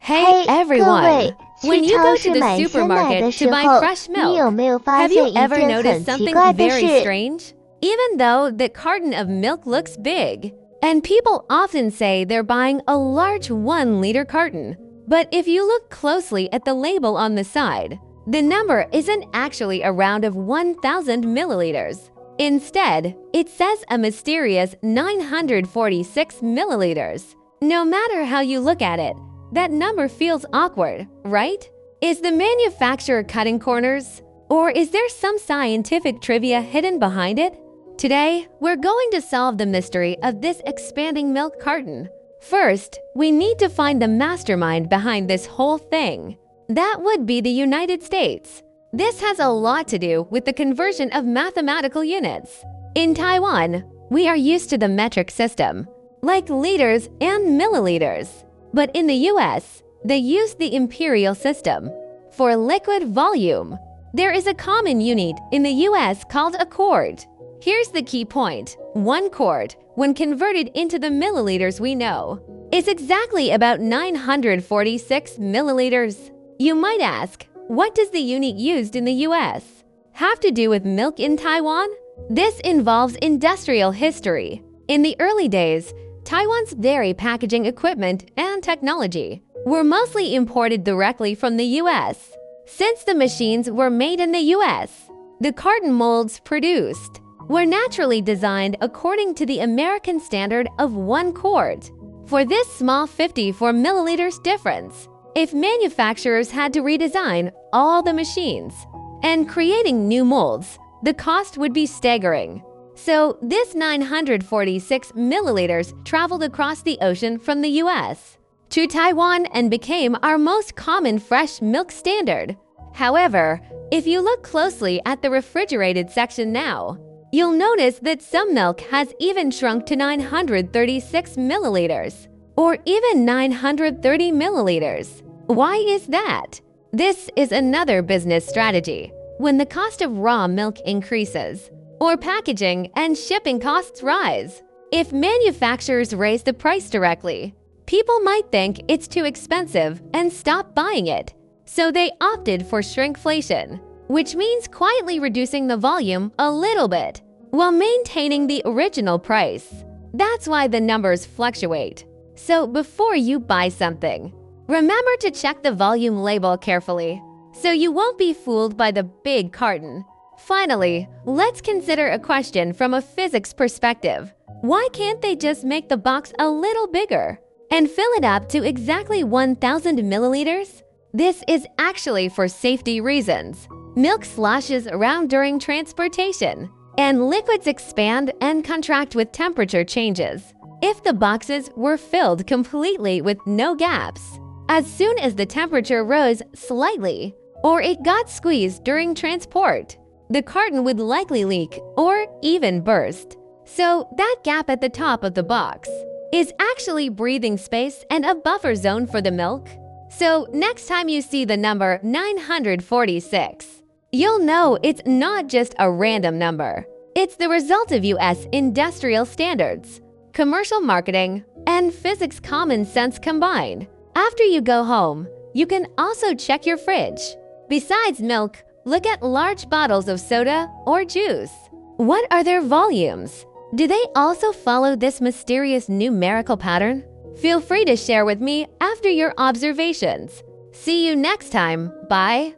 Hey 各位， everyone! When 去 you 超 go 市 to the 买鲜奶的 supermarket 时 to buy 候， fresh 你有 milk, 没有发 have 现 you 一 ever 件 noticed 很奇 something 怪的 very 事？ strange? Even though the carton of milk looks big, and people often say they're buying a large 1-liter carton, but if you look closely at the label on the side, the number isn't actually a round of 1,000 milliliters. Instead, it says a mysterious 946 milliliters. No matter how you look at it, that number feels awkward, right? Is the manufacturer cutting corners? Or is there some scientific trivia hidden behind it? Today, we're going to solve the mystery of this expanding milk carton. First, we need to find the mastermind behind this whole thing. That would be the United States. This has a lot to do with the conversion of mathematical units. In Taiwan, we are used to the metric system, like liters and milliliters. But in the US, they use the imperial system. For liquid volume, there is a common unit in the US called a quart. Here's the key point. 1 quart, when converted into the milliliters we know, is exactly about 946 milliliters. You might ask, what does the unit used in the US have to do with milk in Taiwan? This involves industrial history. In the early days, Taiwan's dairy packaging equipment and technology were mostly imported directly from the US. Since the machines were made in the US, the carton molds produced were naturally designed according to the American standard of 1 quart. For this small 54 milliliters difference, if manufacturers had to redesign all the machines and creating new molds, the cost would be staggering. So this 946 milliliters traveled across the ocean from the US to Taiwan and became our most common fresh milk standard. However, if you look closely at the refrigerated section now, you'll notice that some milk has even shrunk to 936 milliliters, or even 930 milliliters. Why is that? This is another business strategy. When the cost of raw milk increases, or packaging and shipping costs rise, if manufacturers raise the price directly, people might think it's too expensive and stop buying it. So they opted for shrinkflation, which means quietly reducing the volume a little bit while maintaining the original price. That's why the numbers fluctuate. So before you buy something, remember to check the volume label carefully so you won't be fooled by the big carton. Finally, let's consider a question from a physics perspective. Why can't they just make the box a little bigger and fill it up to exactly 1,000 milliliters? This is actually for safety reasons. Milk sloshes around during transportation, and liquids expand and contract with temperature changes. If the boxes were filled completely with no gaps, as soon as the temperature rose slightly, or it got squeezed during transport, the carton would likely leak or even burst. So that gap at the top of the box is actually breathing space and a buffer zone for the milk. So next time you see the number 946, you'll know it's not just a random number. It's the result of US industrial standards, commercial marketing, and physics common sense combined. After you go home, you can also check your fridge. Besides milk, look at large bottles of soda or juice. What are their volumes? Do they also follow this mysterious numerical pattern? Feel free to share with me after your observations. See you next time. Bye.